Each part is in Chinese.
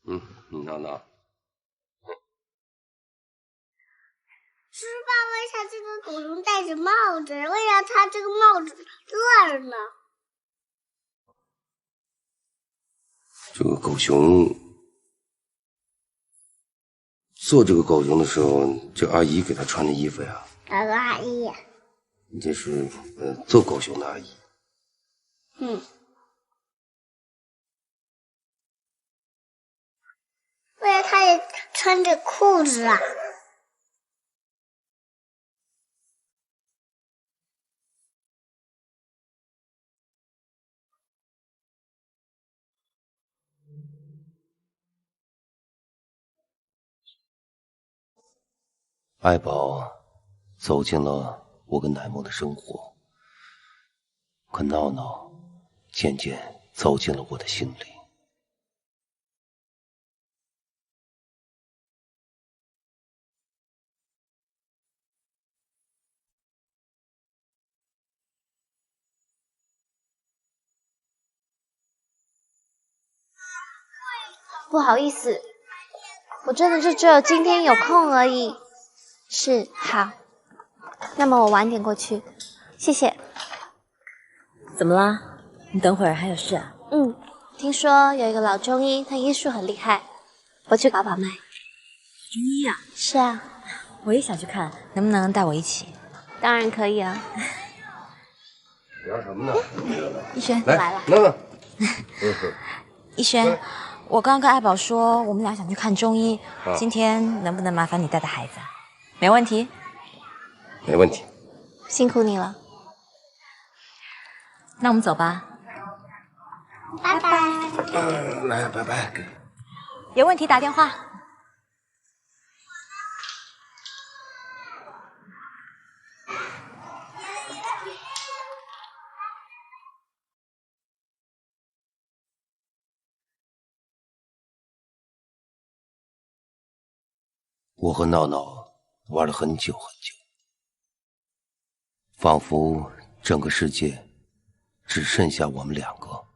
闹闹，是爸，为啥这个狗熊戴着帽子？为啥它这个帽子乐着呢？这个狗熊做这个狗熊的时候，这阿姨给他穿的衣服呀。哪个阿姨呀？这是做狗熊的阿姨。为啥它也穿着裤子啊？爱宝走进了我跟乃梦的生活，可闹闹渐渐走进了我的心里。不好意思，我真的就只有今天有空而已。是，好，那么我晚点过去，谢谢。怎么啦？你等会儿还有事啊？听说有一个老中医，他医术很厉害，我去把把脉。中医啊？是啊，我也想去看，能不能带我一起？当然可以啊。聊什么呢？逸轩来了。闹闹。逸轩，我刚刚跟爱宝说，我们俩想去看中医，今天能不能麻烦你带带孩子？没问题。没问题。辛苦你了。那我们走吧。拜拜。来，拜拜。有问题打电话。我和闹闹玩了很久很久，仿佛整个世界只剩下我们两个。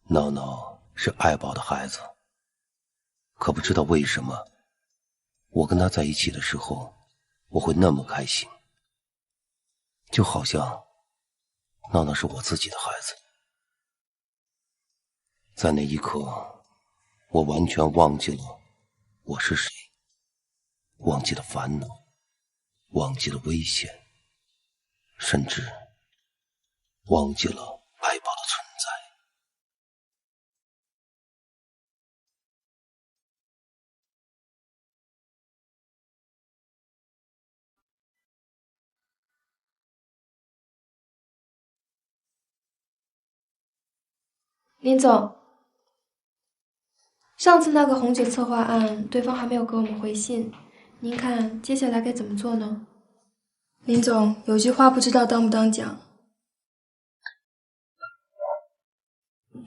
闹闹是爱宝的孩子，可不知道为什么，我跟他在一起的时候，我会那么开心，就好像闹闹是我自己的孩子。在那一刻，我完全忘记了我是谁，忘记了烦恼，忘记了危险，甚至忘记了爱宝的存在。林总，上次那个红酒策划案，对方还没有给我们回信，您看接下来该怎么做呢？林总，有句话不知道当不当讲。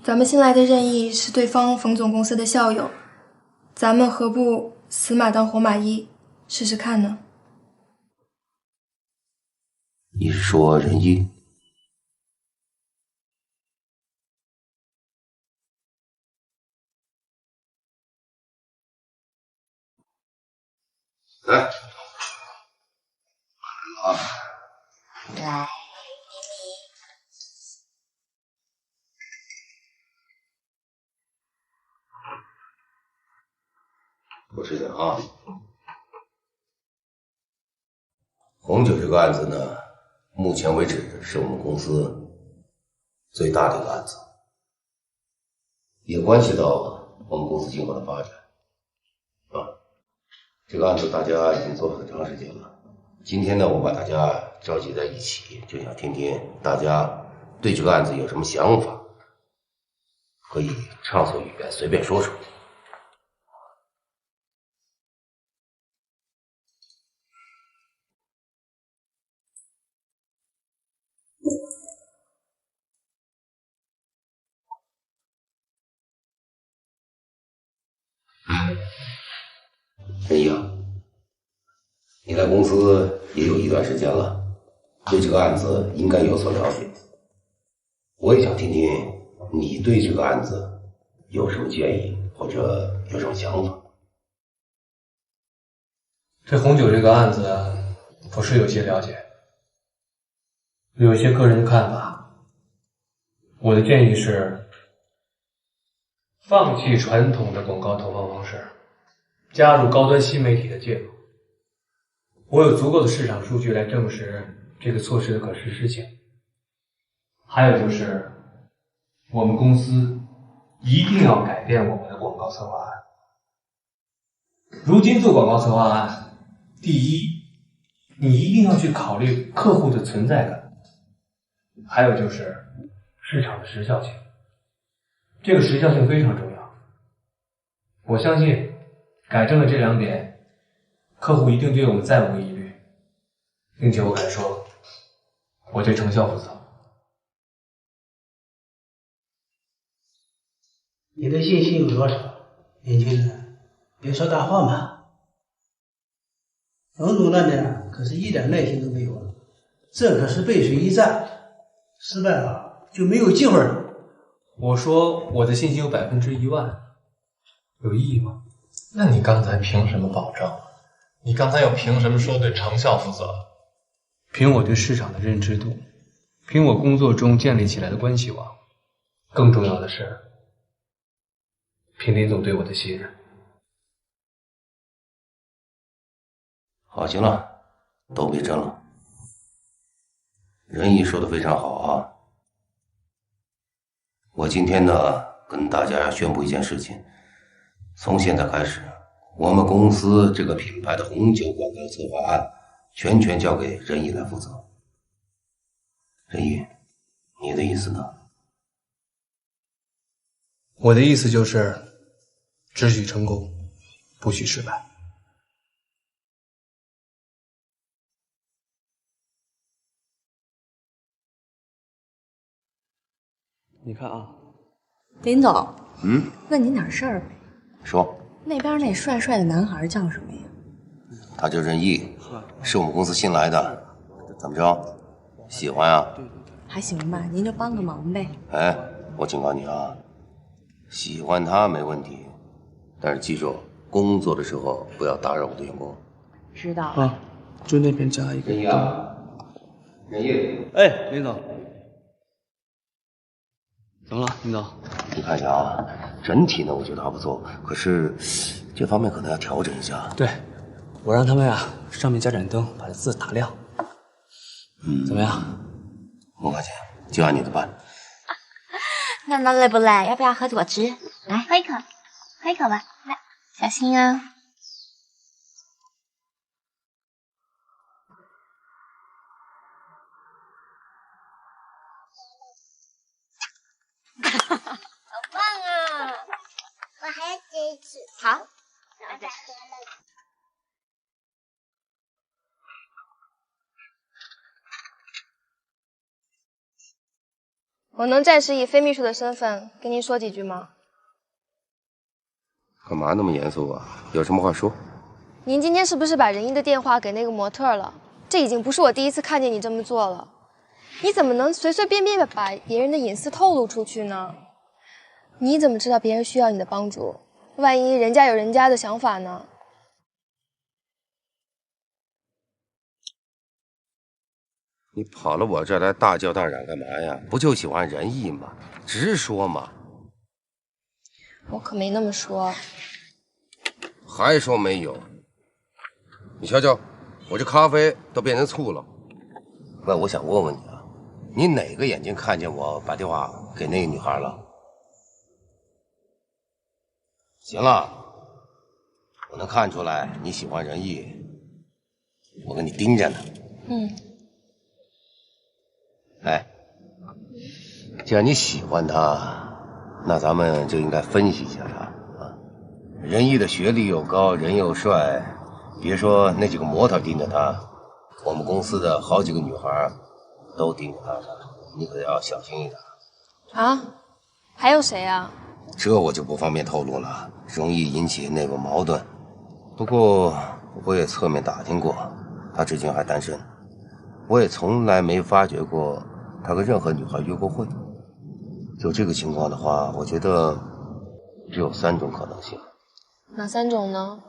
咱们新来的任意是对方冯总公司的校友，咱们何不死马当活马医，试试看呢？你是说仁义？来，来，我知道啊。红酒这个案子呢，目前为止是我们公司最大的一个案子，也关系到我们公司今后的发展。这个案子大家已经做了很长时间了，今天呢，我把大家召集在一起，就想听听大家对这个案子有什么想法，可以畅所欲言，随便说说。仁义啊，你来公司也有一段时间了，对这个案子应该有所了解。我也想听听你对这个案子有什么建议或者有什么想法？对红酒这个案子，我是有些了解，有一些个人的看法。我的建议是，放弃传统的广告投放方式，加入高端新媒体的介入。我有足够的市场数据来证实这个措施的可实施性。还有就是，我们公司一定要改变我们的广告策划案。如今做广告策划案，第一，你一定要去考虑客户的存在感，还有就是市场的时效性。这个时效性非常重要。我相信改正了这2点，客户一定对我们再无疑虑，并且我敢说，我对成效负责。你的信心有多少？年轻人，别说大话嘛。冯总那边可是一点耐心都没有了，这可是背水一战，失败了就没有机会了。我说我的信心有100%，有意义吗？那你刚才凭什么保证？你刚才又凭什么说对成效负责？凭我对市场的认知度，凭我工作中建立起来的关系网，更重要的是，凭林总对我的信任。好，行了，都别争了。仁义说的非常好啊。我今天呢，跟大家宣布一件事情，从现在开始，我们公司这个品牌的红酒广告策划案，全权交给仁义来负责。仁义，你的意思呢？我的意思就是，只许成功，不许失败。你看啊，林总，问你点事儿呗。说。那边那帅帅的男孩叫什么呀？他叫仁义，是我们公司新来的。怎么着？喜欢啊？还行吧，您就帮个忙呗。哎，我警告你啊，喜欢他没问题，但是记住，工作的时候不要打扰我的员工。知道了。啊，就那边加一个。仁义啊，仁义。哎，林总。怎么了，林总？你看一下啊，整体呢我觉得还不错，可是这方面可能要调整一下。对，我让他们呀上面加盏灯，把这字打亮。怎么样？不客气，就按你的办。那累不累？要不要喝果汁？来，喝一口，喝一口吧，来，小心啊。好棒啊！我还要接一次。好，然后再喝了。我能暂时以非秘书的身份跟您说几句吗？干嘛那么严肃啊？有什么话说？您今天是不是把仁义的电话给那个模特了？这已经不是我第一次看见你这么做了。你怎么能随随便便的把别人的隐私透露出去呢？你怎么知道别人需要你的帮助？万一人家有人家的想法呢？你跑了我这儿来大叫大嚷干嘛呀？不就喜欢仁义吗？直说嘛。我可没那么说。还说没有？你瞧瞧，我这咖啡都变成醋了。那我想问问你啊，你哪个眼睛看见我把电话给那个女孩了？行了，我能看出来你喜欢仁义，我跟你盯着呢。哎，既然你喜欢他，那咱们就应该分析一下他啊。仁义的学历又高，人又帅，别说那几个模特盯着他，我们公司的好几个女孩都盯着他呢，你可要小心一点。啊？还有谁啊？这我就不方便透露了，容易引起内部矛盾。不过我也侧面打听过，他至今还单身。我也从来没发觉过他跟任何女孩约过会。就这个情况的话，我觉得只有3种可能性。哪3种呢？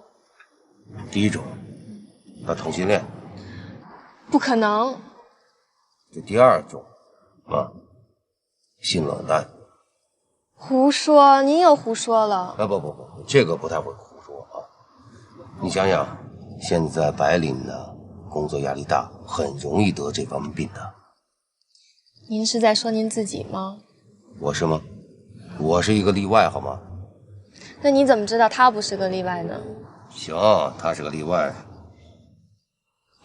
第一种，他同性恋。不可能。这第2种，性冷淡。胡说，您又胡说了。不，这个不太会胡说啊。你想想，现在白领呢，工作压力大，很容易得这方面病的。您是在说您自己吗？我是吗？我是一个例外，好吗？那你怎么知道他不是个例外呢？行，他是个例外。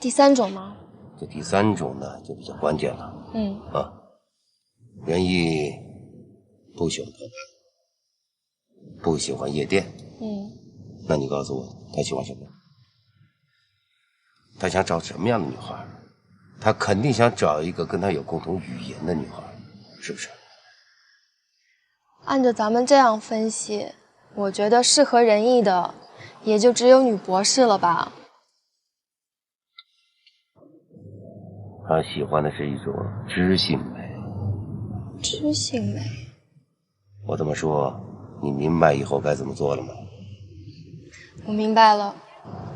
第3种吗？这第3种呢，就比较关键了。仁义不喜欢跑步，不喜欢夜店。那你告诉我，他喜欢什么？他想找什么样的女孩？他肯定想找一个跟他有共同语言的女孩，是不是？按照咱们这样分析，我觉得适合仁义的也就只有女博士了吧。他喜欢的是一种知性美。知性美？我这么说，你明白以后该怎么做了吗？我明白了。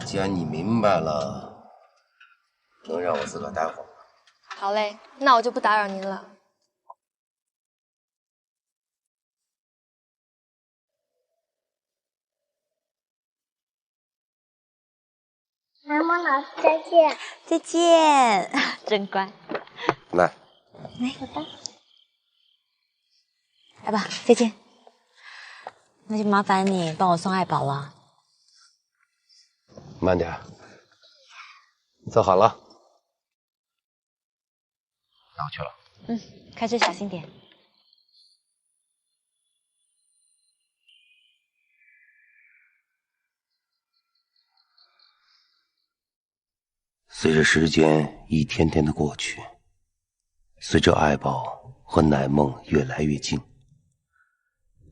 既然你明白了，能让我自个儿待会儿吗？好嘞，那我就不打扰您了。南梦老师再见。再见，真乖。来，好的。爱宝，再见。那就麻烦你帮我送爱宝了。慢点，坐好了。那我去了。开车小心点。随着时间一天天的过去，随着爱宝和乃梦越来越近，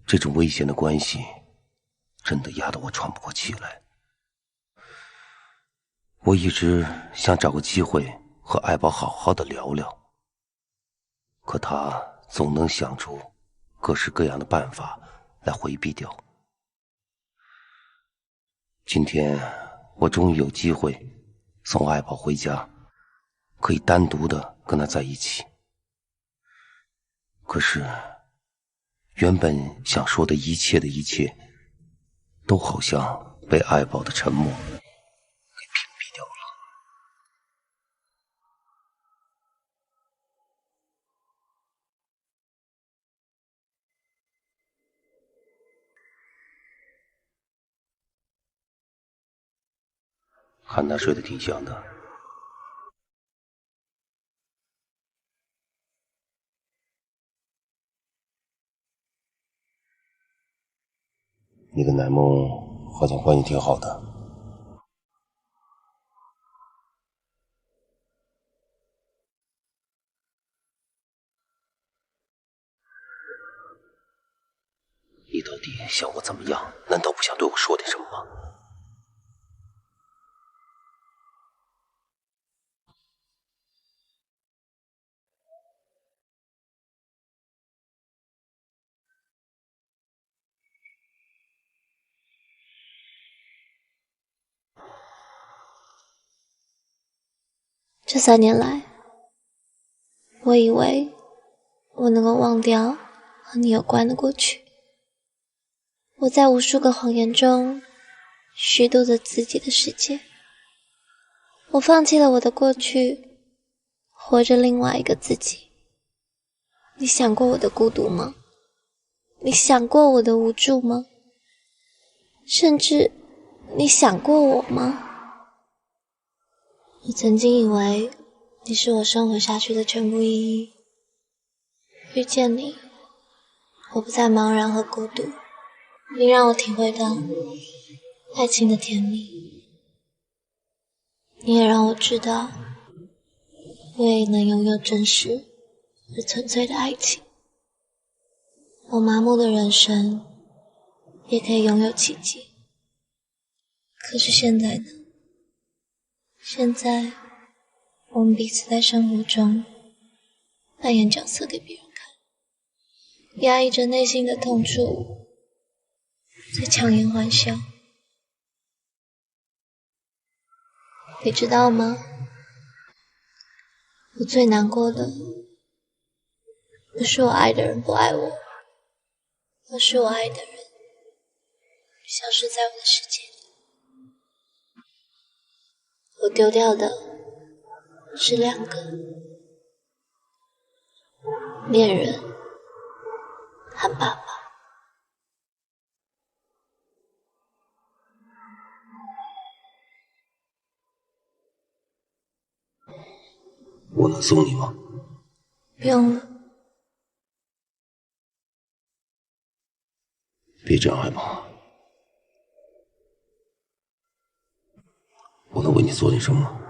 这种危险的关系真的压得我喘不过气来。我一直想找个机会和爱宝好好的聊聊，可他总能想出各式各样的办法来回避掉。今天我终于有机会送爱宝回家，可以单独的跟他在一起。可是原本想说的一切的一切，都好像被爱宝的沉默给屏蔽掉了。看他睡得挺香的。你跟乃梦好像关系挺好的。你到底想我怎么样？难道不想对我说点什么吗？这3年来，我以为我能够忘掉和你有关的过去。我在无数个谎言中虚度着自己的世界。我放弃了我的过去，活着另外一个自己。你想过我的孤独吗？你想过我的无助吗？甚至你想过我吗？我曾经以为你是我生活下去的全部意义。遇见你，我不再茫然和孤独，你让我体会到爱情的甜蜜。你也让我知道，我也能拥有真实而纯粹的爱情。我麻木的人生也可以拥有奇迹。可是现在呢？现在我们彼此在生活中扮演角色给别人看，压抑着内心的痛楚，在强颜欢笑。你知道吗？我最难过的，不是我爱的人不爱我，而是我爱的人消失在我的世界里。我丢掉的是2个恋人和爸爸。我能送你吗？不用了。别这样害怕。我能为你做点什么？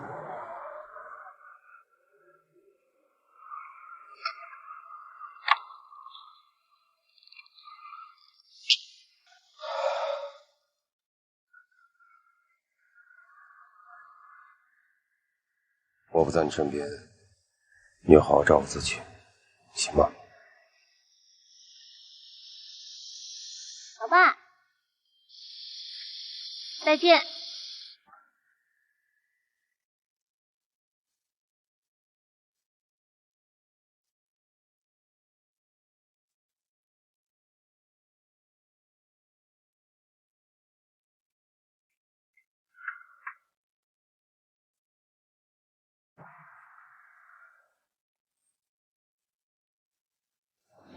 我不在你身边，你要好好照顾自己，行吗？老爸，再见。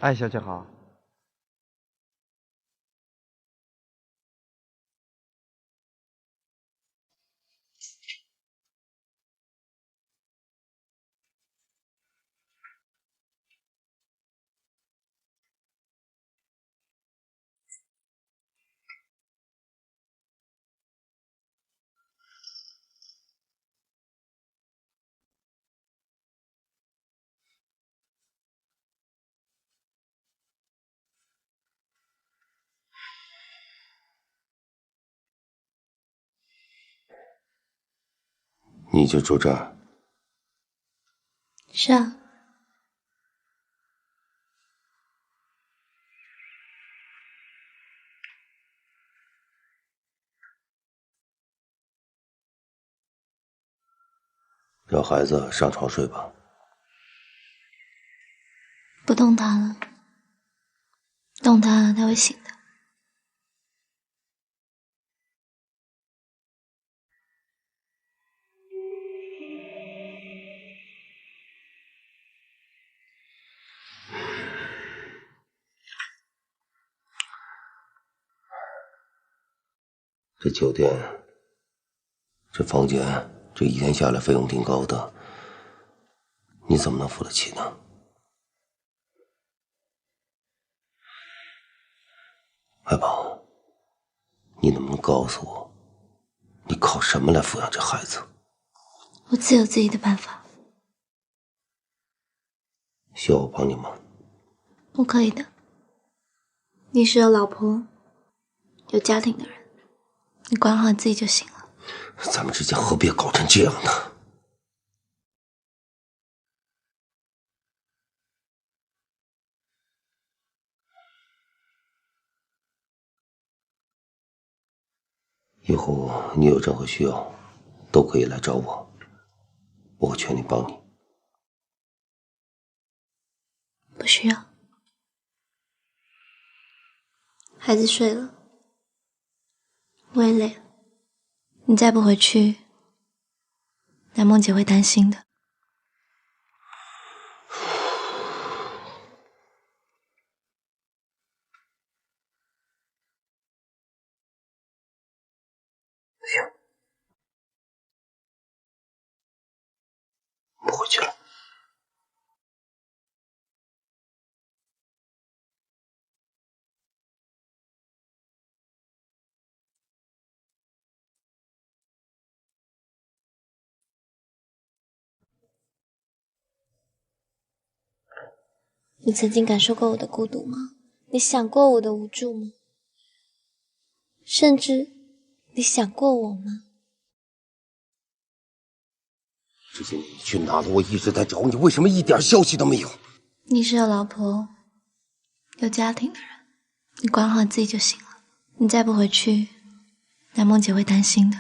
艾小姐好。你就住这儿？是啊。让孩子上床睡吧。不动他了，动他了他会醒的。这酒店，这房间，这一天下来费用挺高的，你怎么能付得起呢？爱宝，你能不能告诉我，你靠什么来抚养这孩子？我自有自己的办法。需要我帮你吗？我可以的。你是有老婆、有家庭的人，你管好自己就行了。咱们之间何必搞成这样呢？以后你有任何需要，都可以来找我，我会全力帮你。不需要。孩子睡了，我也累了。你再不回去，南梦姐会担心的。不回去了。你曾经感受过我的孤独吗？你想过我的无助吗？甚至你想过我吗？这些年你去哪了？我一直在找你，为什么一点消息都没有？你是有老婆、有家庭的人，你管好自己就行了。你再不回去，南梦姐会担心的。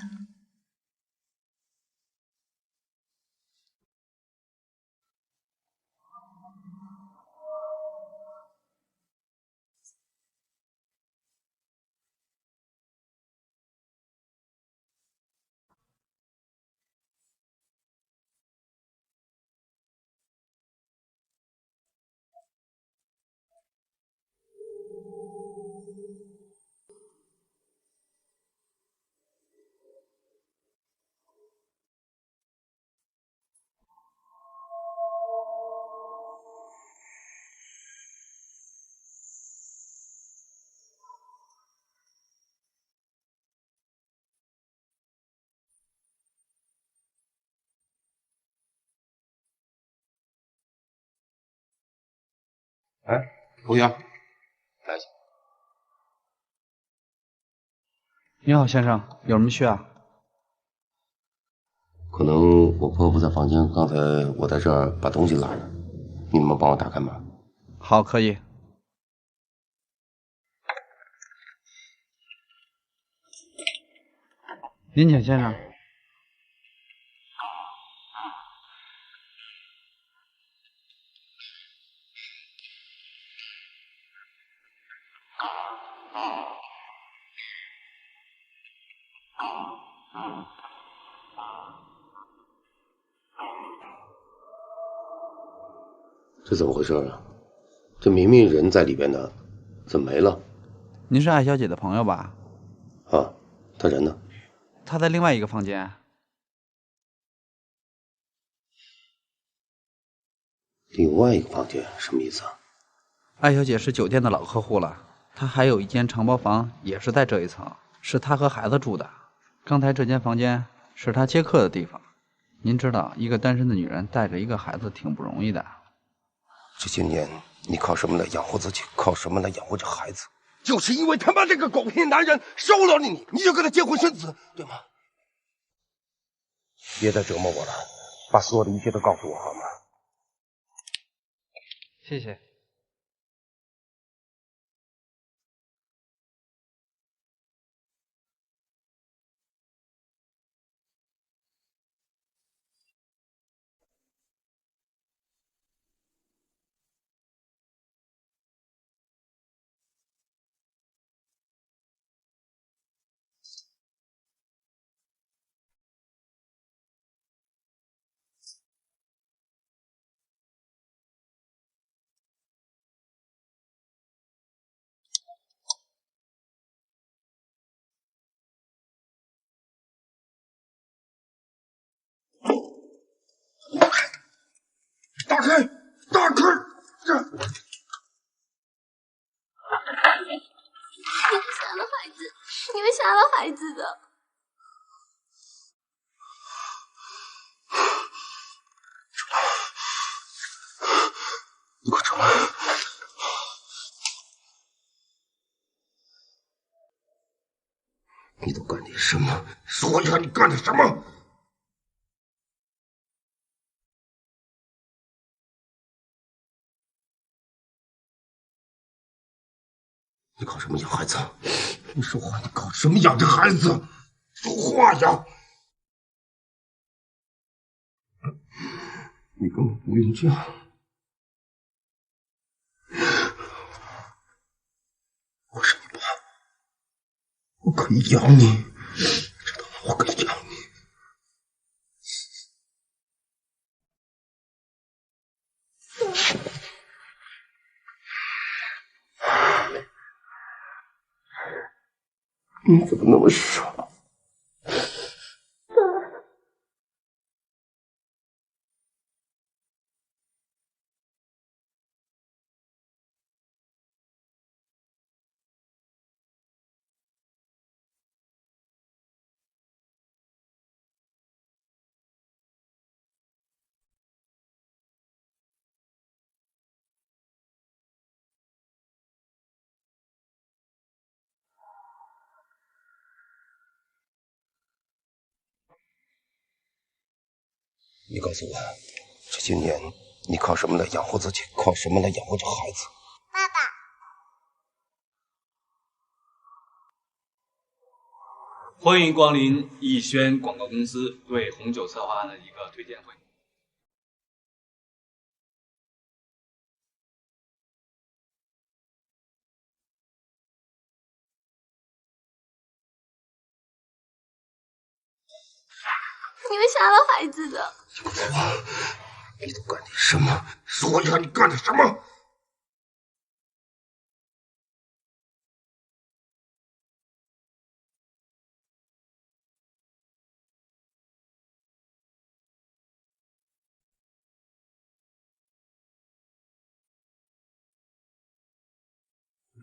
哎，服务员，来一下。你好，先生，有什么需要？可能我婆婆在房间，刚才我在这儿把东西落了，你能不能帮我打开门？好，可以。您请，先生。这怎么回事啊？这明明人在里边呢，怎么没了？您是艾小姐的朋友吧？啊，她人呢？她在另外一个房间。另外一个房间什么意思啊？艾小姐是酒店的老客户了，她还有一间承包房，也是在这一层，是她和孩子住的。刚才这间房间是她接客的地方。您知道，一个单身的女人带着一个孩子挺不容易的。这些年你靠什么来养活自己？靠什么来养活这孩子？就是因为他妈这个狗屁男人收了你，你就跟他结婚生子，对吗？别再折磨我了，把所有的一切都告诉我好吗？谢谢。打开，打开！你会杀了孩子，你会杀了孩子的。你快出来！你都干点什么？说一下你干的什么？你搞什么养孩子？你说话！你搞什么养着孩子？说话呀！你根本不用这样。我是你爸，我可以养你，知道吗？我可以养你。你怎么那么傻？你告诉我，这些年你靠什么来养活自己？靠什么来养活这孩子？爸爸，欢迎光临逸轩广告公司对红酒策划案的一个推荐会。你们杀了孩子的。你都干点什么？说一下你干的什么？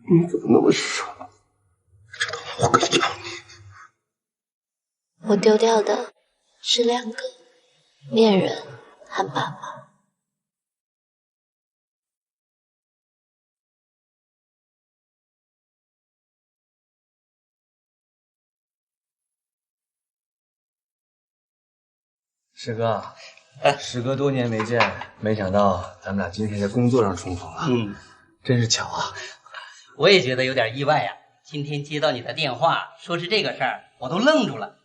你怎么那么傻？知道吗？我可以养你。我丢掉的是2个恋人和爸爸。师哥，时隔多年没见，没想到咱们俩今天在工作上重逢了。真是巧啊！我也觉得有点意外呀。今天接到你的电话，说是这个事儿，我都愣住了。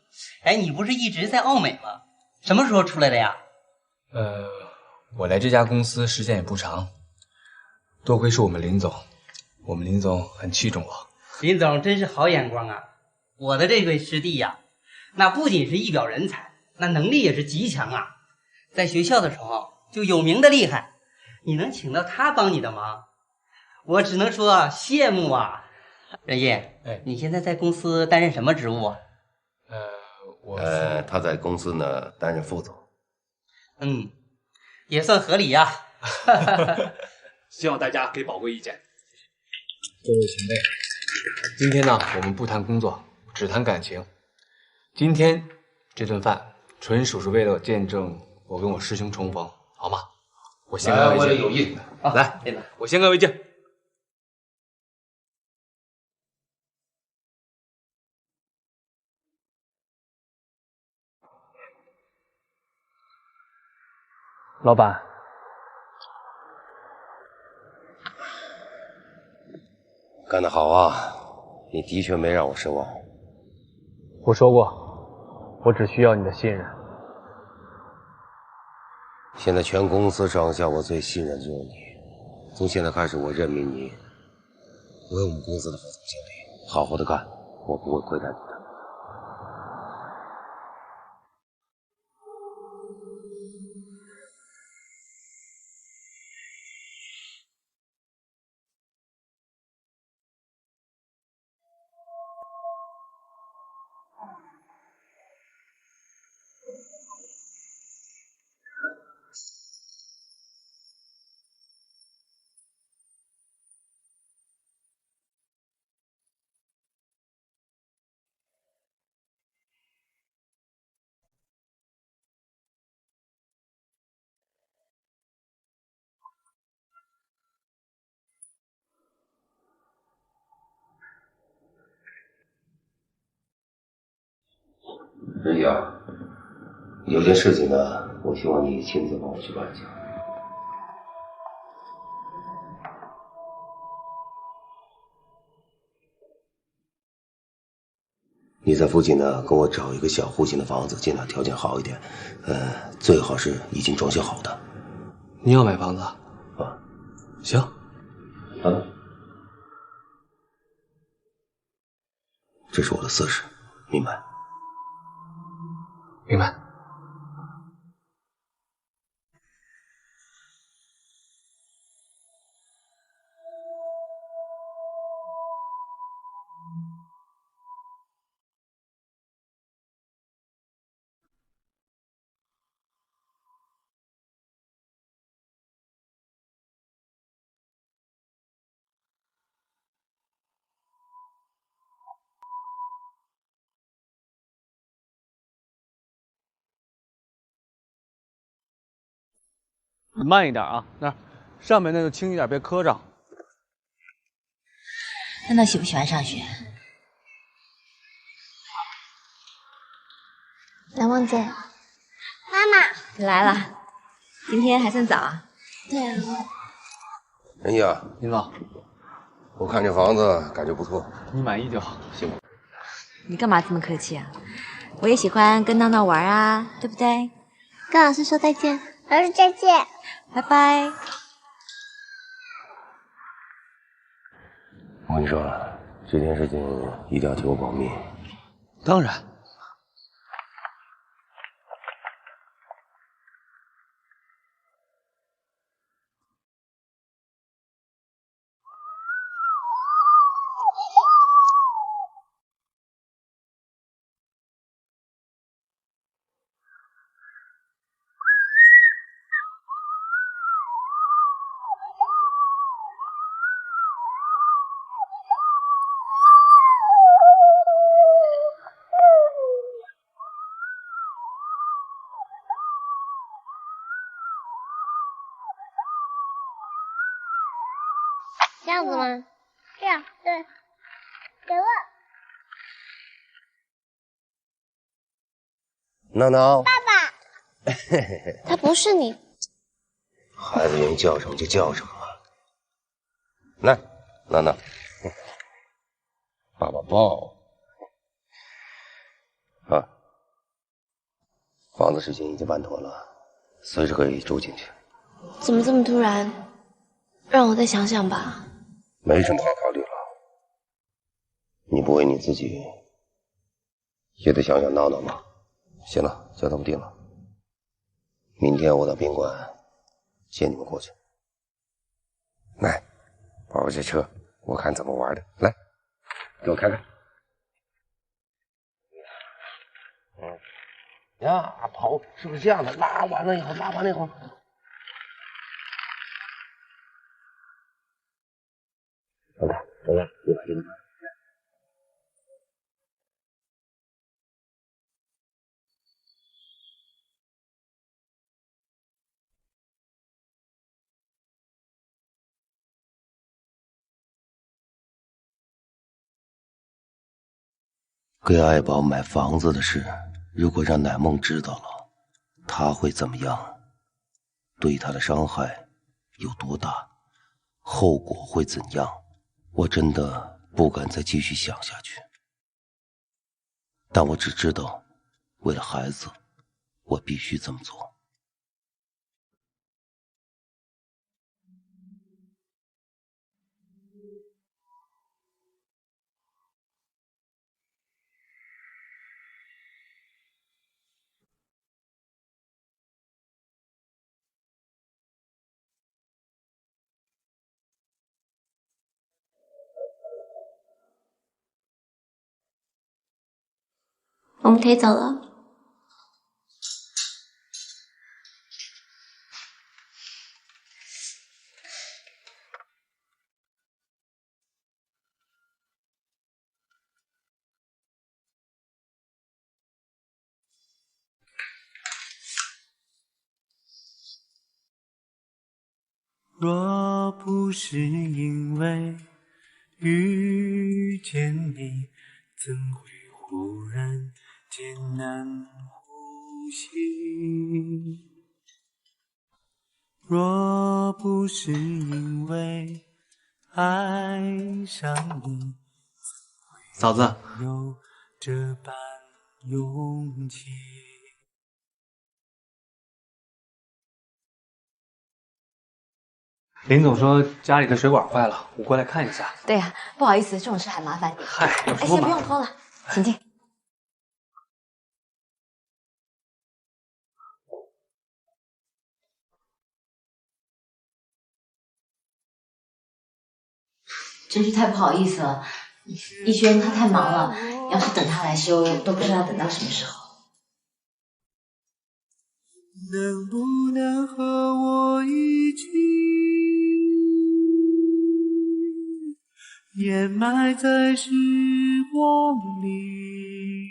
哎，你不是一直在奥美吗？什么时候出来的呀？我来这家公司时间也不长，多亏是我们林总，我们林总很器重我。林总真是好眼光啊！我的这位师弟呀，那不仅是一表人才，那能力也是极强啊。在学校的时候就有名的厉害，你能请到他帮你的忙，我只能说羡慕啊。任烨，你现在在公司担任什么职务啊？他在公司呢担任副总。也算合理呀。希望大家给宝贵意见。各位前辈，今天呢，我们不谈工作，只谈感情。今天这顿饭纯属是为了见证我跟我师兄重逢，好吗？我先干为敬。为了友谊，来，我先干为敬。老板，干得好啊！你的确没让我失望。我说过，我只需要你的信任。现在全公司上下，我最信任的就是你。从现在开始，我任命你为我们公司的副总经理，好好的干，我不会亏待你的。任烨，有件事情呢，我希望你亲自帮我去办一下。你在附近呢，给我找一个小户型的房子，尽量条件好一点，最好是已经装修好的。你要买房子啊？行。这是我的私事，明白？明白。你慢一点啊，那上面那就轻一点，别磕着。那他喜不喜欢上学？蓝王姐，妈妈，你来了，今天还算早啊。对啊。任烨，林总，我看这房子感觉不错，你满意就好。辛苦。你干嘛这么客气啊？我也喜欢跟闹闹玩啊，对不对？跟老师说再见。老师再见，拜拜。我跟你说，这件事情一定要替我保密。当然。这样子吗？这样，对，给我。闹闹，爸爸，他不是你。孩子愿意叫什么就叫什么。来，闹闹，爸爸抱。啊，房子事情已经办妥了，随时可以住进去。怎么这么突然？让我再想想吧。没什么好考虑了，你不为你自己，也得想想闹闹嘛。行了，就这么定了。明天我到宾馆接你们过去。来，宝宝这车，我看怎么玩的。来，给我看看。呀，跑是不是这样的？拉完了以后，走开，一会儿给你们。给爱宝买房子的事，如果让乃梦知道了，他会怎么样？对他的伤害有多大？后果会怎样？我真的不敢再继续想下去。但我只知道，为了孩子，我必须这么做。我们可以走了。若不是因为遇见你，怎会忽然艰难呼吸？若不是因为爱上你，嫂子，有这般勇气。林总说家里的水管坏了，我过来看一下。对呀，不好意思，这种事还麻烦你。嗨，有什么先不麻用拖了，请进。真是太不好意思了，逸轩他太忙了，要是等他来修，都不知道等到什么时候。能不能和我一起掩埋在时光里？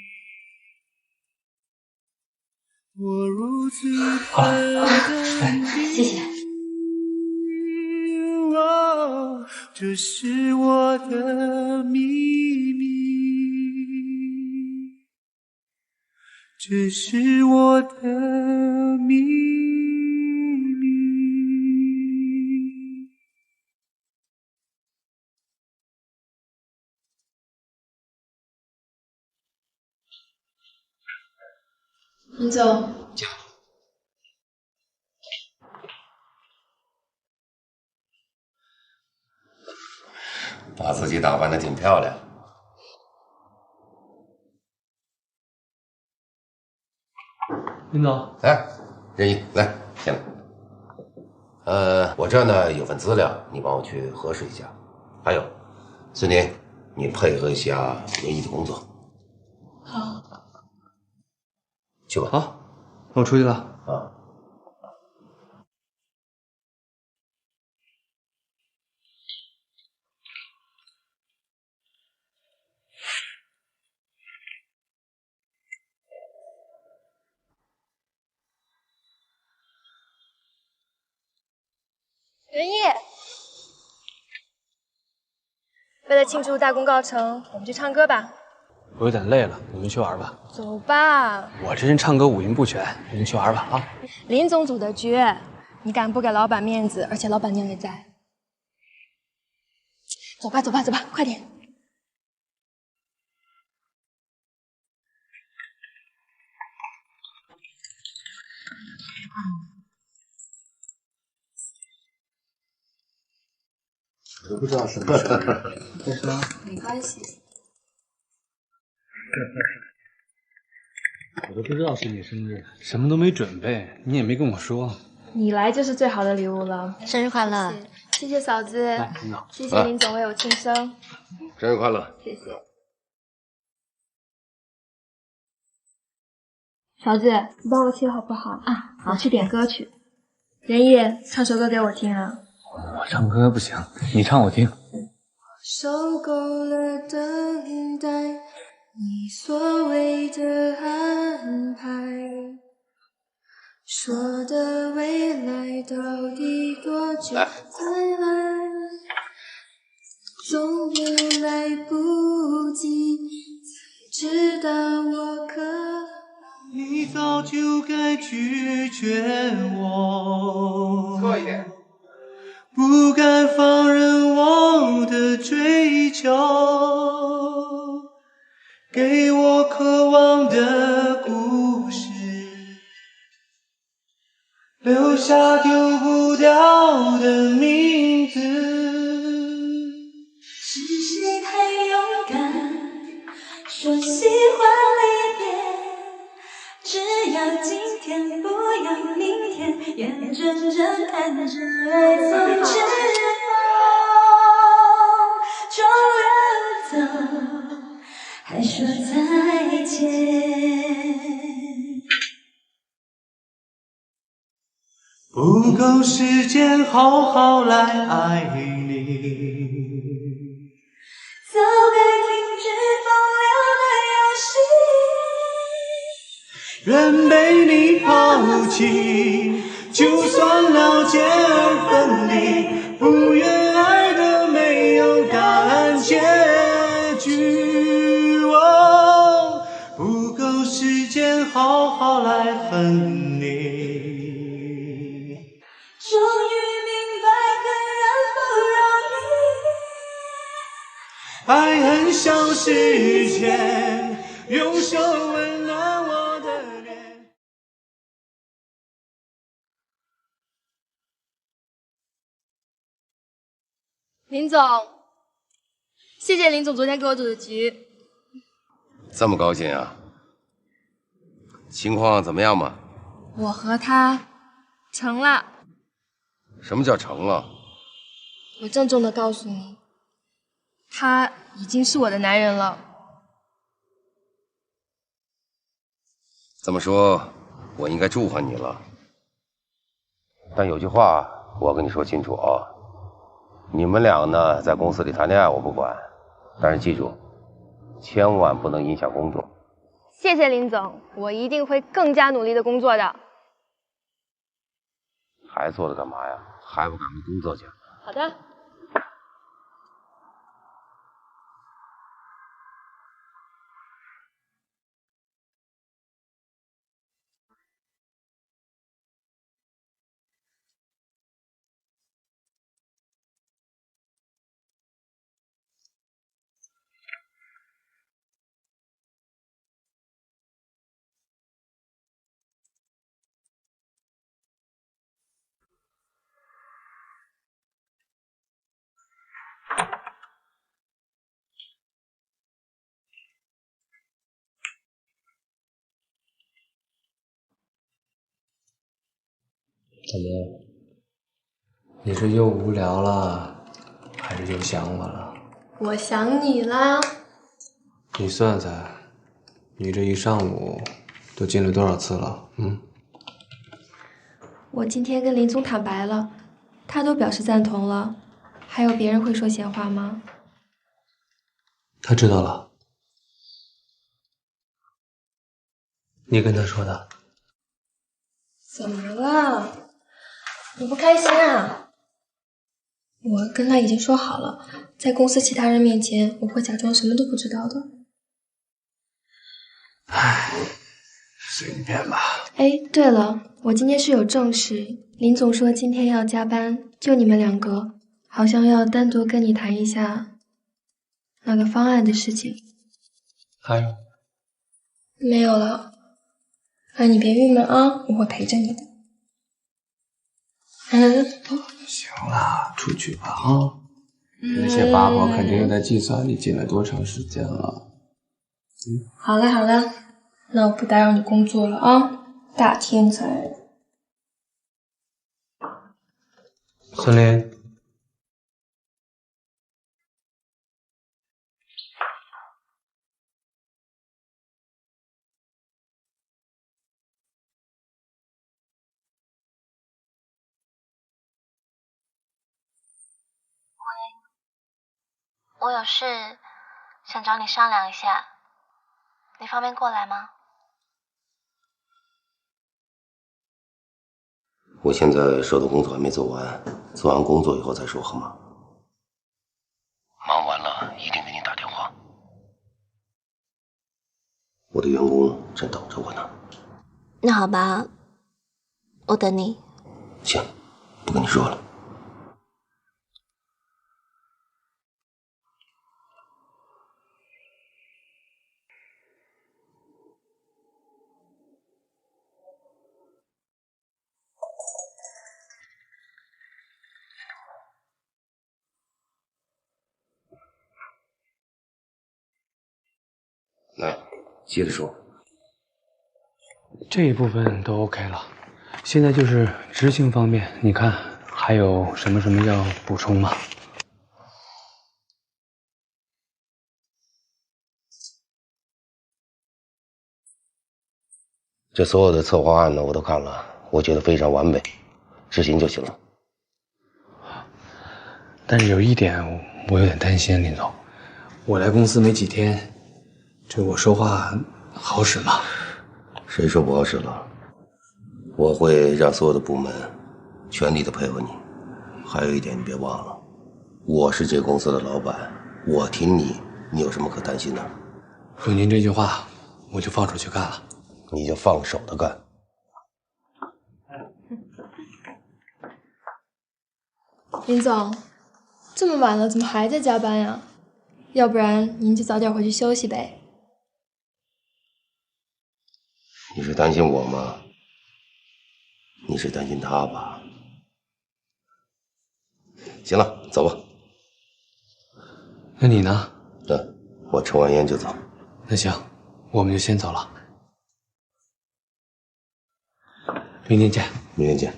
我如此的等你。谢谢。哦，这是我的秘密，这是我的秘密。林总，把自己打扮的挺漂亮。林总，来，任意来，进来。我这儿呢有份资料，你帮我去核实一下。还有，孙宁，你配合一下任意的工作。好。去吧。好，我出去了。啊。任意，为了庆祝大功告成，我们去唱歌吧。我有点累了，你们去玩吧。走吧。我这人唱歌五音不全，你们去玩吧啊！林总组的局，你敢不给老板面子？而且老板娘也在。走吧，走吧，走吧，快点。我不知道什么生日，为什么？没关系。我都不知道是你生日，什么都没准备，你也没跟我说。你来就是最好的礼物了，生日快乐！谢谢嫂子，来，林总，谢谢林总为我庆生，生日快乐！谢谢。嫂子，你帮我切好不好？啊，我去点歌去。任意，唱首歌给我听啊。我唱歌不行，你唱我听。受够了等待，你所谓的安排，说的未来到底多久才来？总有来不及，才知道我可。你早就该拒绝我，错一点，不敢放任我的追求，给我渴望的故事，留下丢不掉的名字。是谁太勇敢，说喜欢离别？只要今天，不要明天，眼睁睁看着爱从指缝中流走，还说再见。不够时间好好来爱你，早该停止风流的游戏。愿被你抛弃，就算了解而分离，不愿爱的没有答案结局。哦，不够时间好好来恨你。终于明白，很然不容易。爱很像时间，用手温暖我的脸。林总，谢谢林总昨天给我组的局。这么高兴啊？情况怎么样嘛？我和他成了。什么叫成了？我郑重的告诉你，他已经是我的男人了。这么说，我应该祝贺你了。但有句话我要跟你说清楚啊，你们俩呢在公司里谈恋爱我不管，但是记住，千万不能影响工作。谢谢林总，我一定会更加努力的工作的。还坐着干嘛呀？还不赶快工作去？好的。怎么了？你是又无聊了，还是又想我了？我想你啦。你算算，你这一上午都进了多少次了？我今天跟林总坦白了，他都表示赞同了，还有别人会说闲话吗？他知道了。你跟他说的？怎么了？你不开心啊？我跟他已经说好了，在公司其他人面前，我会假装什么都不知道的。唉，随你便吧。哎，对了，我今天是有正事，林总说今天要加班，就你们2个，好像要单独跟你谈一下那个方案的事情。还有？没有了。哎，你别郁闷啊，我会陪着你的。行了，出去吧啊！那些八婆肯定又在计算你进来多长时间了。好了好了，那我不打扰你工作了啊，大天才。孙林，我有事想找你商量一下，你方便过来吗？我现在手头工作还没做完，做完工作以后再说好吗？忙完了一定给你打电话。我的员工正等着我呢。那好吧，我等你。行，不跟你说了。来，接着说。这一部分都 OK 了，现在就是执行方面，你看还有什么要补充吗？这所有的策划案呢，我都看了，我觉得非常完美，执行就行了。但是有一点我有点担心，林总，我来公司没几天，这我说话好使吗？谁说不好使了？我会让所有的部门全力的配合你。还有一点你别忘了，我是这个公司的老板，我听你，你有什么可担心的？有您这句话，我就放手去干了。你就放手的干。林总，这么晚了，怎么还在加班呀？要不然您就早点回去休息呗。你是担心我吗？你是担心他吧？行了，走吧。那你呢？我抽完烟就走。那行，我们就先走了。明天见。明天见。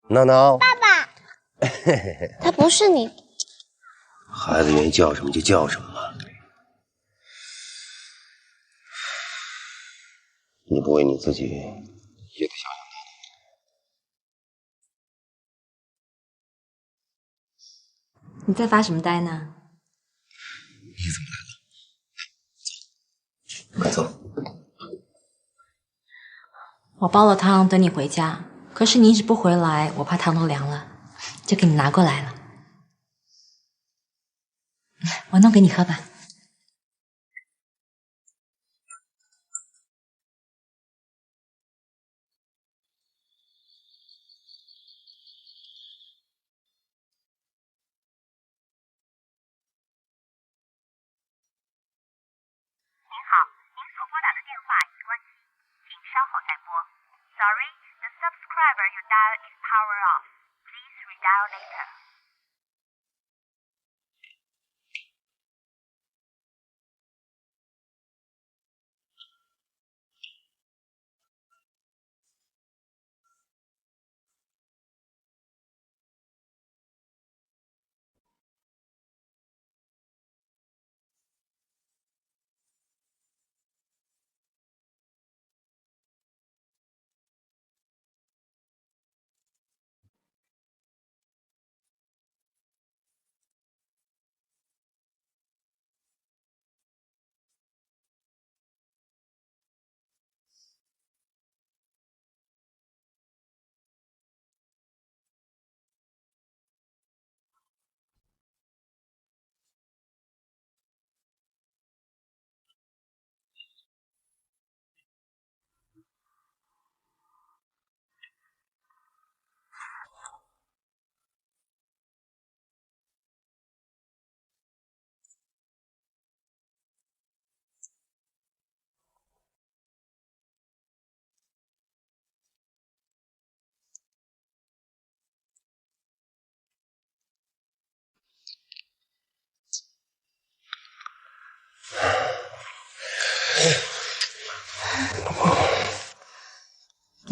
闹闹，爸爸，他不是你。孩子愿意叫什么就叫什么吧。你不为你自己，也得想想他。你在发什么呆呢？你怎么来了？快走。我煲了汤等你回家，可是你一直不回来，我怕汤都凉了，就给你拿过来了。我弄给你喝吧。Sorry, the subscriber you dialed is power off. Please redial later.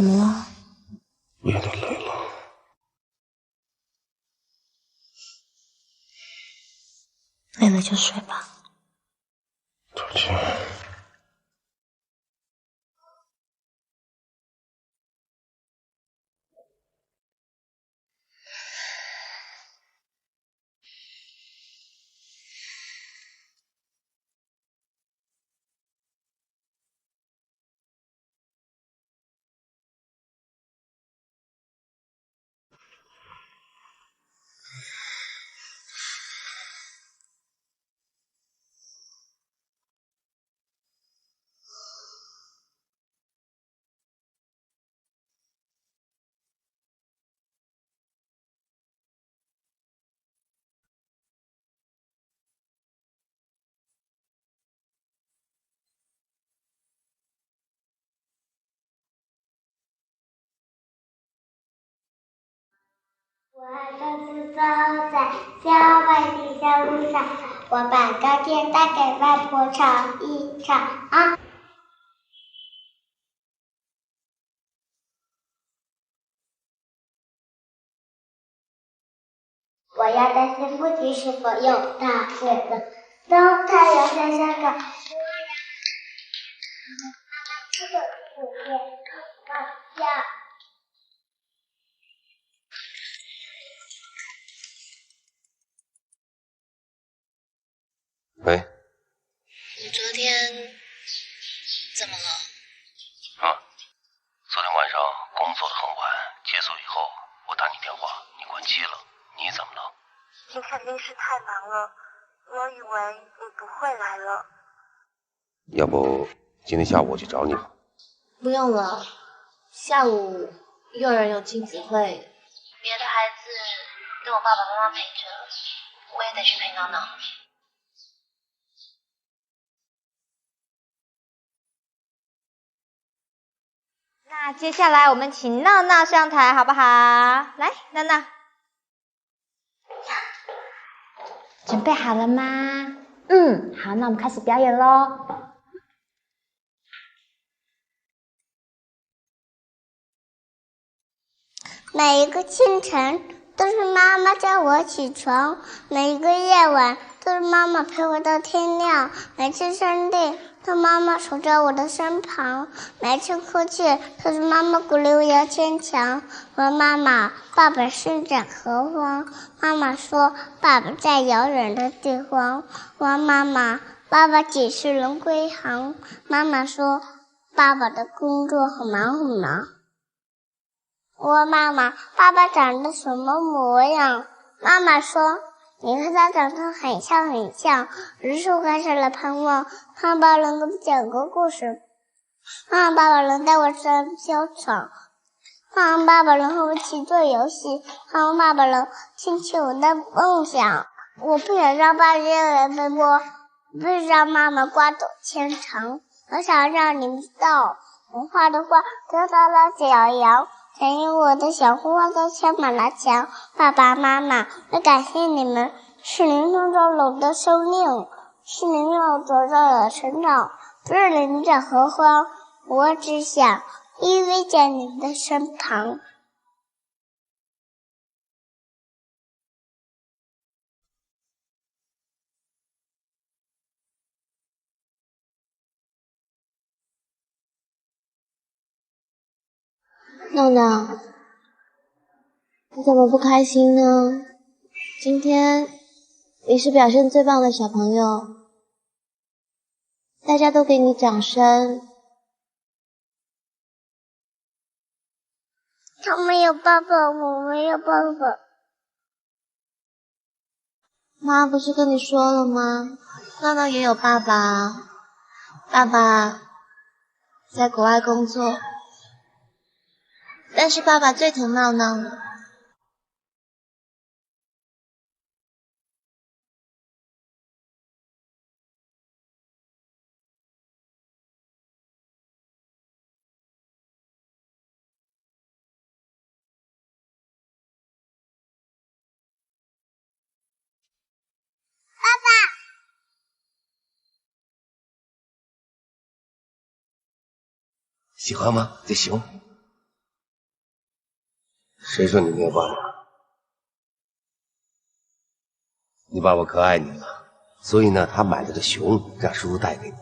怎么了？我有点累了。累了就睡吧。再见。我独自走在郊外的小路上，我把糕点带给外婆尝一尝啊。我要担心父亲是否有大雪了，当太阳下山了，我要这个世界更高呀。喂，你昨天怎么了？昨天晚上工作得很晚，结束以后我打你电话，你关机了。你怎么了？你肯定是太忙了，我以为你不会来了。要不今天下午我去找你吧？不用了，下午幼儿园有亲子会，别的孩子都有爸爸妈妈陪着，我也得去陪闹闹。那接下来我们请闹闹上台，好不好？来，闹闹，准备好了吗？好，那我们开始表演咯。每一个清晨都是妈妈叫我起床，每一个夜晚都是妈妈陪我到天亮，每次生病都妈妈守在我的身旁，每次哭泣都是妈妈鼓励我要坚强。我问妈妈，爸爸身在何方？妈妈说，爸爸在遥远的地方。我问妈妈，爸爸几时能归航？妈妈说，爸爸的工作很忙很忙。我问妈妈，爸爸长得什么模样？妈妈说，你和他长得很像很像。于是我开始了盼望，盼望爸爸能给我讲个故事，盼望爸爸能带我上飘闯，盼望爸爸能和我一起做游戏，盼望爸爸能听取我的梦想。我不想让爸爸热泪奔波，不想让妈妈瓜朵牵肠。我想让你们知道，我画的画得到了表扬。还有我的小红花都贴满了墙，爸爸妈妈，我感谢你们，是您创造了我的生命，是您让我得到了成长。不是您在何方，我只想依偎在你们的身旁。闹闹，你怎么不开心呢？今天你是表现最棒的小朋友，大家都给你掌声。他没有爸爸，我没有爸爸。妈不是跟你说了吗？闹闹也有爸爸，爸爸在国外工作，但是爸爸最疼闹闹了。喜欢吗？这熊。谁说你没有爸爸？你爸爸可爱你了，所以呢，他买了个熊，让叔叔带给你。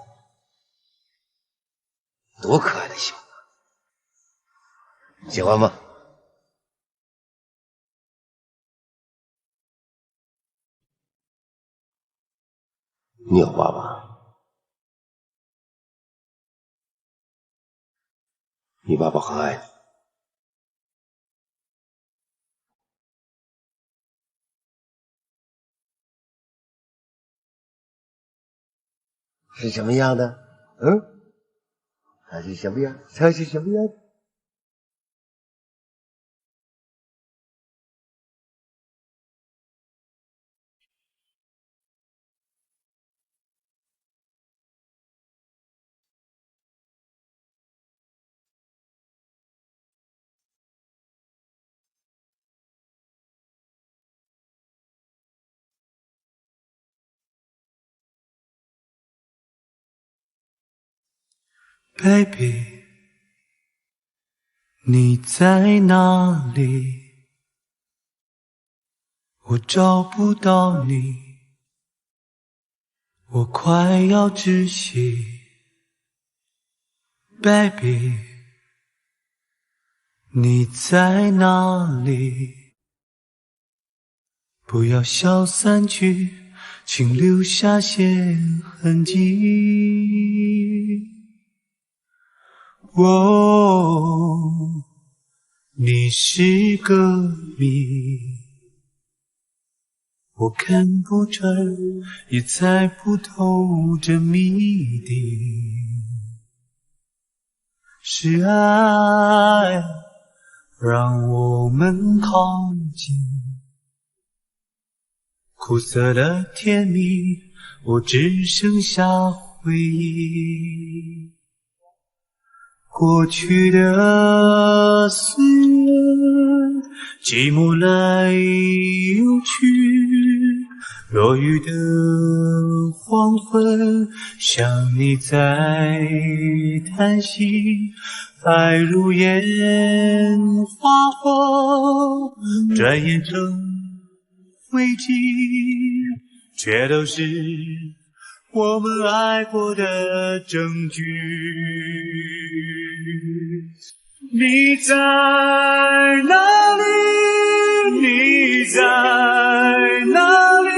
多可爱的熊啊！喜欢吗？你有爸爸，你爸爸很爱你。是什么样的？他是什么样？他是什么样的？Baby， 你在哪里？我找不到你，我快要窒息。Baby， 你在哪里？不要消散去，请留下些痕迹。哦，你是个谜，我看不穿，也猜不透这谜底。是爱让我们靠近，苦涩的甜蜜，我只剩下回忆。过去的岁月，寂寞来又去，落雨的黄昏，想你在叹息，爱如烟花火，转眼成灰烬，却都是我们爱过的证据。你在哪里？你在哪里？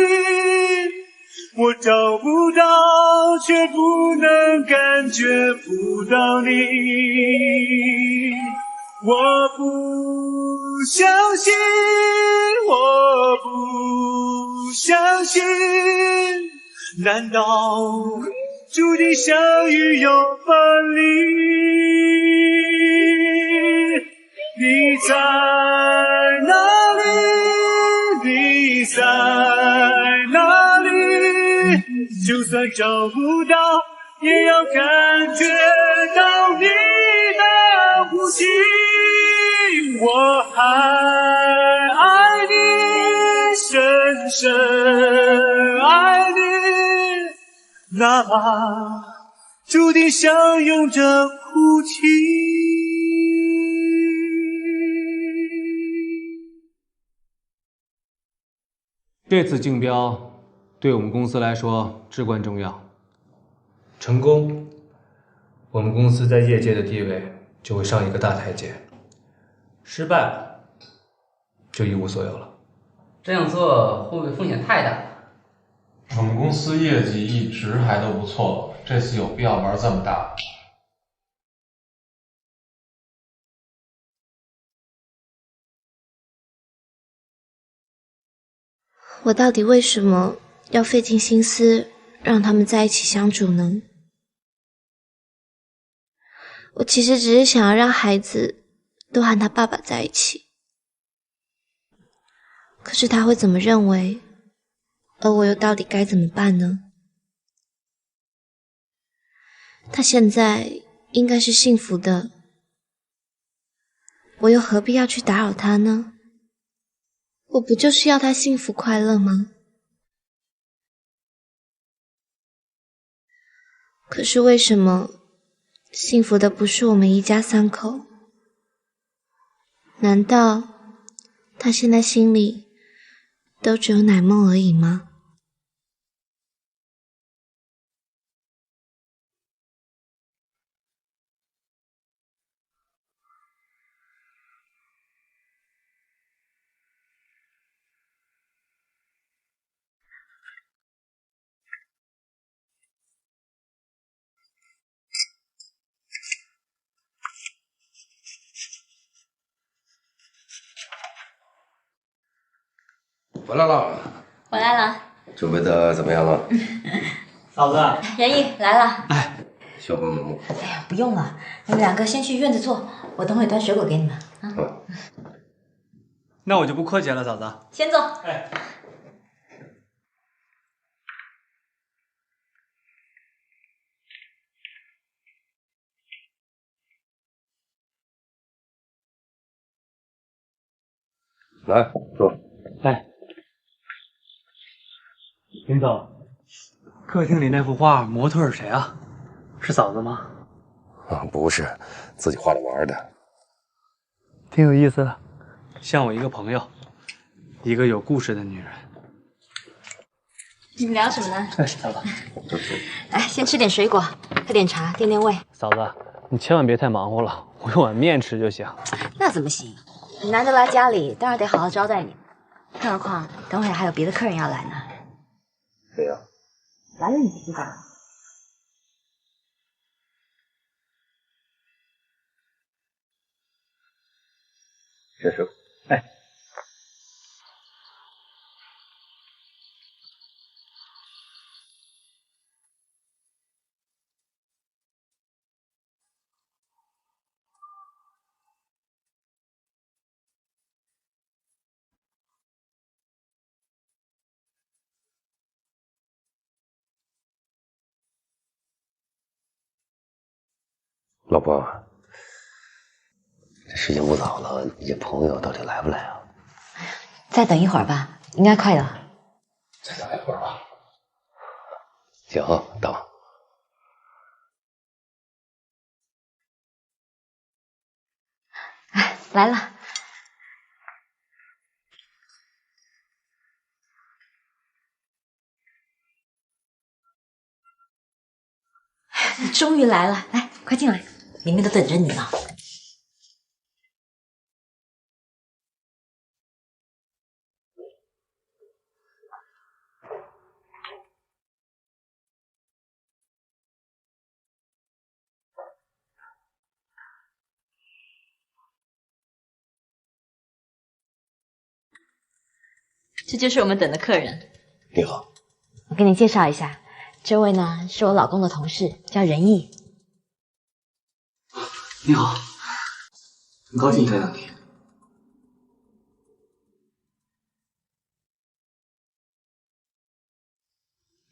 我找不到，却不能感觉不到你。我不相信，我不相信，难道注定相遇又分离？你在哪里？你在哪里？就算找不到，也要感觉到你的呼吸。我还爱你，深深爱你，哪怕注定相拥着哭泣。这次竞标对我们公司来说至关重要，成功，我们公司在业界的地位就会上一个大台阶；失败了，就一无所有了。这样做会不会风险太大了？我们公司业绩一直还都不错，这次有必要玩这么大？我到底为什么要费尽心思让他们在一起相处呢？我其实只是想要让孩子都和他爸爸在一起，可是他会怎么认为？而我又到底该怎么办呢？他现在应该是幸福的，我又何必要去打扰他呢？我不就是要他幸福快乐吗？可是为什么幸福的不是我们一家三口？难道他现在心里都只有奶梦而已吗？回来了，回来了。准备的怎么样了？嫂子，仁义来了。需要帮忙吗？哎呀，不用了，你们两个先去院子坐，我等会端水果给你们。那我就不客气了，嫂子。先坐。哎。来坐。哎，林总，客厅里那幅画模特是谁啊？是嫂子吗？不是，自己画着玩的。挺有意思的，像我一个朋友，一个有故事的女人。你们聊什么呢？哎，嫂子，来，先吃点水果，喝点茶，垫垫胃。嫂子，你千万别太忙活了，我有碗面吃就行。那怎么行？你难得来家里，当然得好好招待你。更何况等会还有别的客人要来呢。谁呀？来了你就知道了。这是。哎。老婆，这时间不早了，你这朋友到底来不来啊？再等一会儿吧，应该快了。再等一会儿吧。行，等。哎，来了。你终于来了，来，快进来，里面都等着你呢。这就是我们等的客人。你好，我给你介绍一下，这位呢是我老公的同事，叫仁义。你好，很高兴见到你。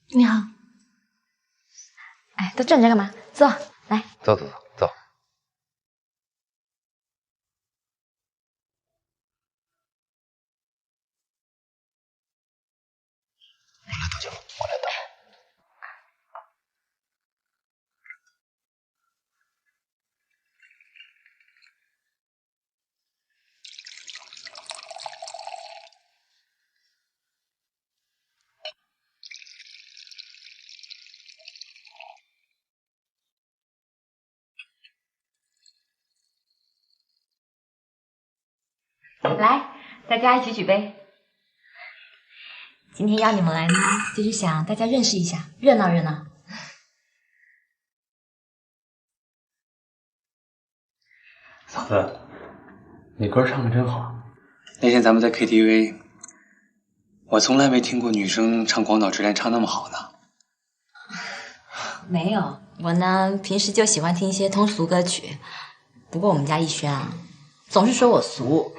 你好。哎，都站着干嘛？坐，来。走。我来倒酒，我来倒。来，大家一起举杯。今天邀你们来呢，就是想大家认识一下，热闹热闹。嫂子，你歌唱的真好。那天咱们在 KTV， 我从来没听过女生唱《广岛之恋》唱那么好呢。没有，我呢平时就喜欢听一些通俗歌曲。不过我们家逸轩啊，总是说我俗，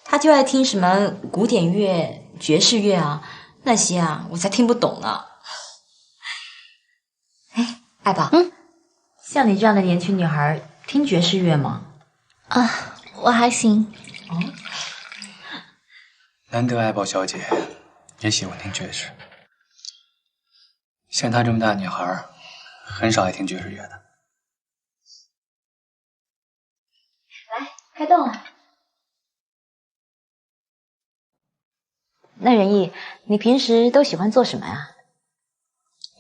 他就爱听什么古典乐、爵士乐啊，那些啊我才听不懂呢。哎，爱宝，像你这样的年轻女孩，听爵士乐吗？啊，我还行。哦，难得爱宝小姐也喜欢听爵士，像她这么大的女孩，很少爱听爵士乐的。来，开动了。那仁义，你平时都喜欢做什么呀？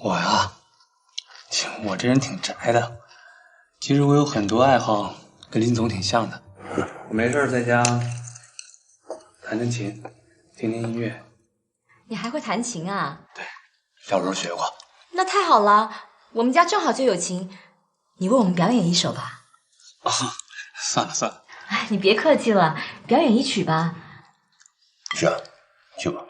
我呀，我这人挺宅的。其实我有很多爱好，跟林总挺像的。我没事在家弹弹琴，听听音乐。你还会弹琴啊？对，小时候学过。那太好了，我们家正好就有琴，你为我们表演一首吧。哦，算了算了。哎，你别客气了，表演一曲吧。是啊，去吧。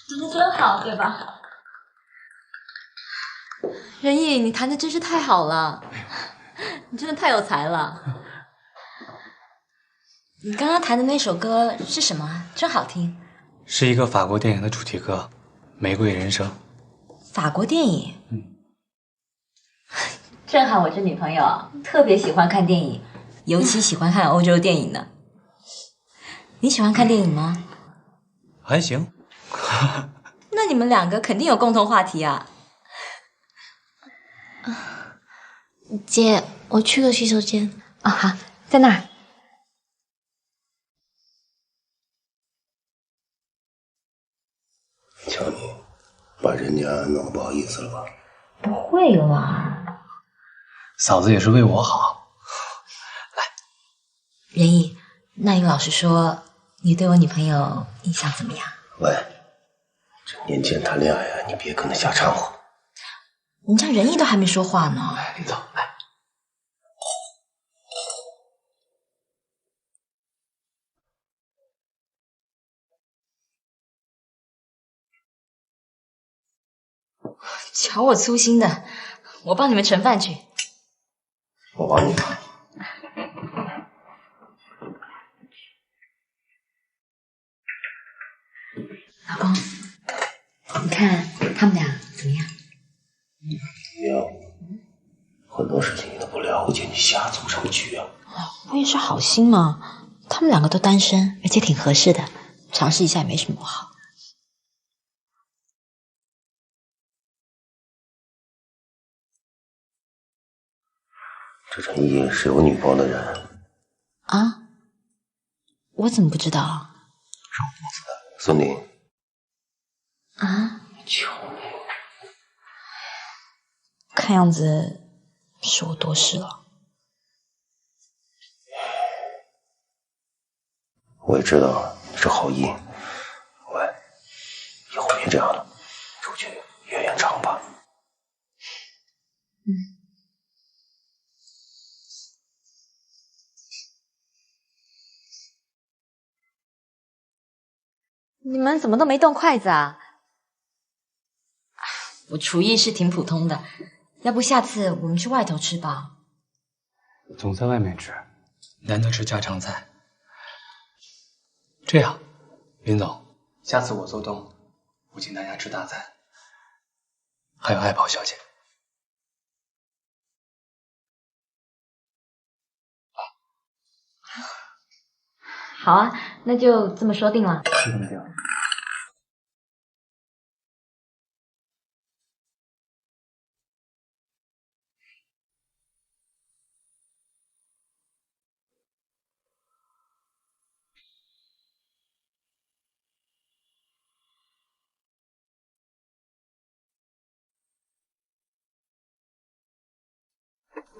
弹得真好，对吧？仁义，你弹的真是太好了，你真的太有才了。你刚刚弹的那首歌是什么？真好听。是一个法国电影的主题歌，《玫瑰人生》。法国电影？正好我这女朋友特别喜欢看电影，尤其喜欢看欧洲电影呢。你喜欢看电影吗？还行。那你们两个肯定有共同话题啊。姐，我去个洗手间。哦，好，在那儿。瞧你，把人家弄得不好意思了吧？不会啦，嫂子也是为我好。仁义，那你老实说，你对我女朋友印象怎么样？喂，这年轻人谈恋爱啊，你别跟他瞎掺和。人家仁义都还没说话呢。你走，来。瞧我粗心的，我帮你们盛饭去。我帮你吧。老公，你看他们俩怎么样？哟，很多事情你都不了解，你瞎组什么局啊？我也是好心嘛，他们两个都单身，而且挺合适的，尝试一下也没什么不好。这陈毅是有女朋友的人啊？我怎么不知道？是我公司的孙宁。啊？求你！看样子是我多事了。我也知道你是好意。喂，以后别这样了，出去约约场吧。你们怎么都没动筷子啊？我厨艺是挺普通的，要不下次我们去外头吃吧？总在外面吃，难得吃家常菜。这样，林总，下次我做东，我请大家吃大餐，还有爱宝小姐。好啊，那就这么说定了。就这么定了。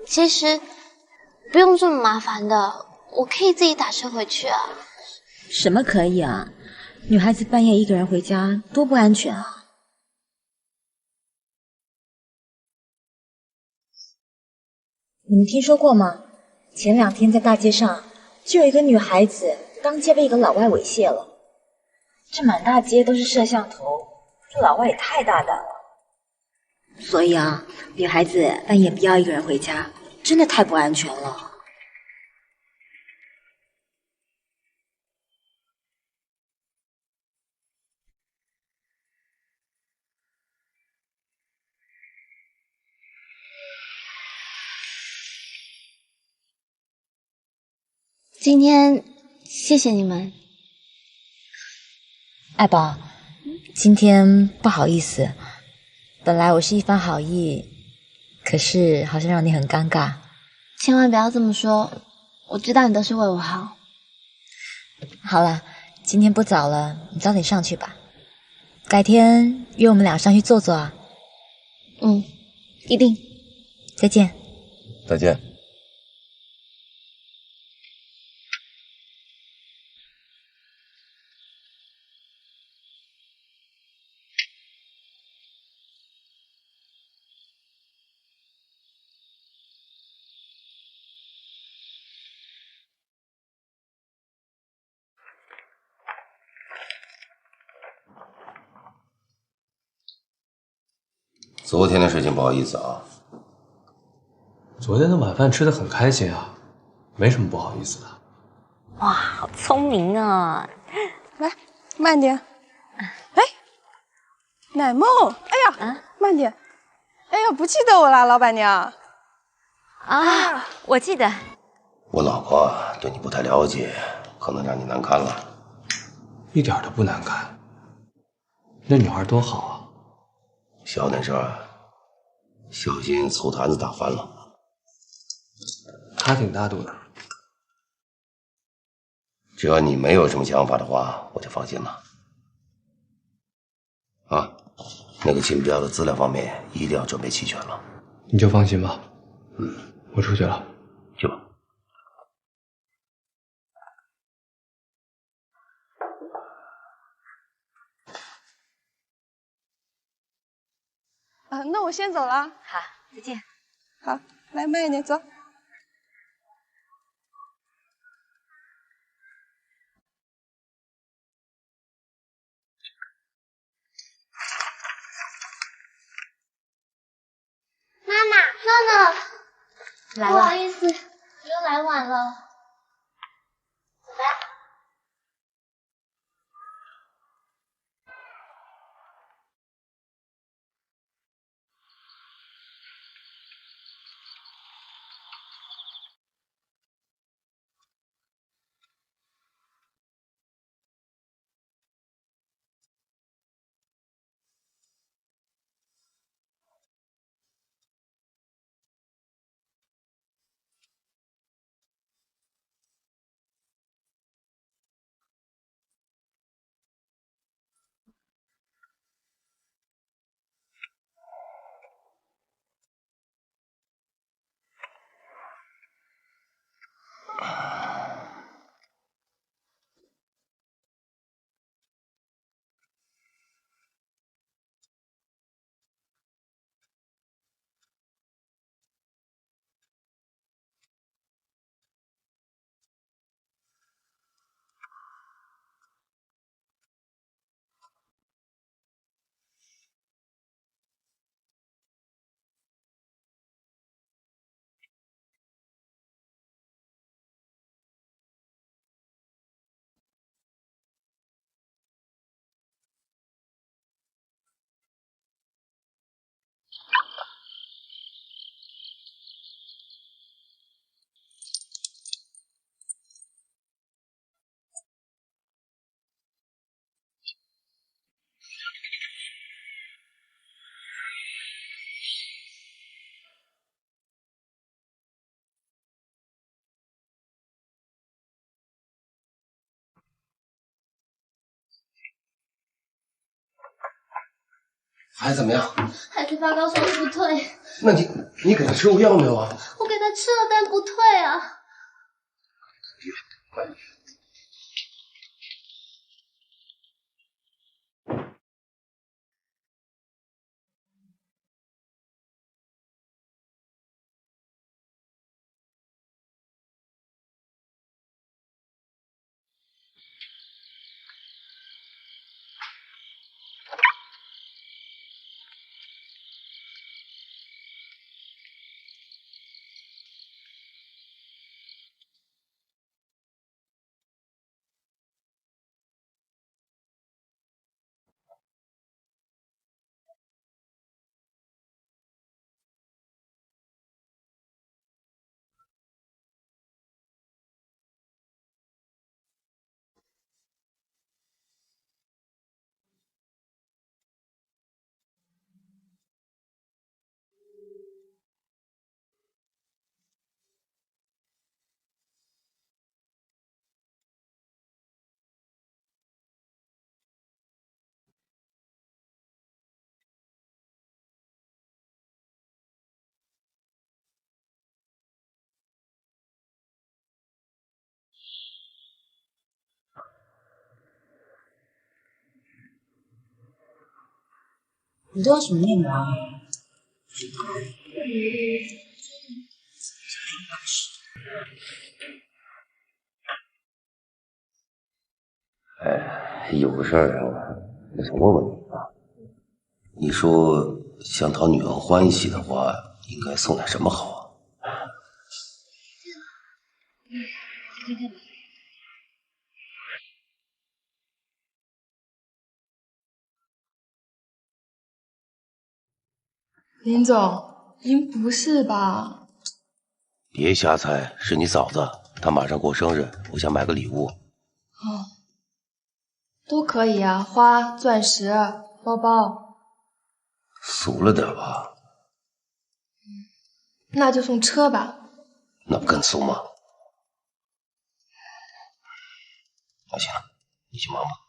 其实不用这么麻烦的，我可以自己打车回去啊。什么可以啊？女孩子半夜一个人回家多不安全啊！你们听说过吗？前2天在大街上就有一个女孩子当街被一个老外猥亵了，这满大街都是摄像头，这老外也太大胆了。所以啊，女孩子半夜不要一个人回家，真的太不安全了。今天谢谢你们。爱宝，今天不好意思，本来我是一番好意，可是好像让你很尴尬。千万不要这么说，我知道你都是为我好。好了，今天不早了，你早点上去吧。改天约我们俩上去坐坐啊。一定。再见。再见。昨天的事情不好意思啊。昨天的晚饭吃得很开心啊，没什么不好意思的。哇，好聪明啊！来，慢点。哎，乃梦，哎呀，慢点。哎呀，不记得我啦，老板娘。啊，我记得。我老婆对你不太了解，可能让你难堪了。一点都不难看，那女孩多好啊！小点声，小心醋坛子打翻了。她挺大度的。只要你没有什么想法的话，我就放心了。啊，那个竞标的资料方面一定要准备齐全了。你就放心吧。我出去了。去吧。那我先走了。好，再见。好，来慢一点，走。妈妈，来了。不好意思，我又来晚了。来。孩子怎么样？还是发高烧不退。那你给他吃过药没有啊？我给他吃了，但不退啊。快！你都用什么面膜啊？哎，有个事儿啊，我想问问你啊。你说想讨女王欢喜的话，应该送点什么好啊？林总，您不是吧？别瞎猜，是你嫂子，她马上过生日，我想买个礼物。哦，都可以啊，花、钻石、包包。俗了点吧？那就送车吧。那不更俗吗？那行了，你去忙吧。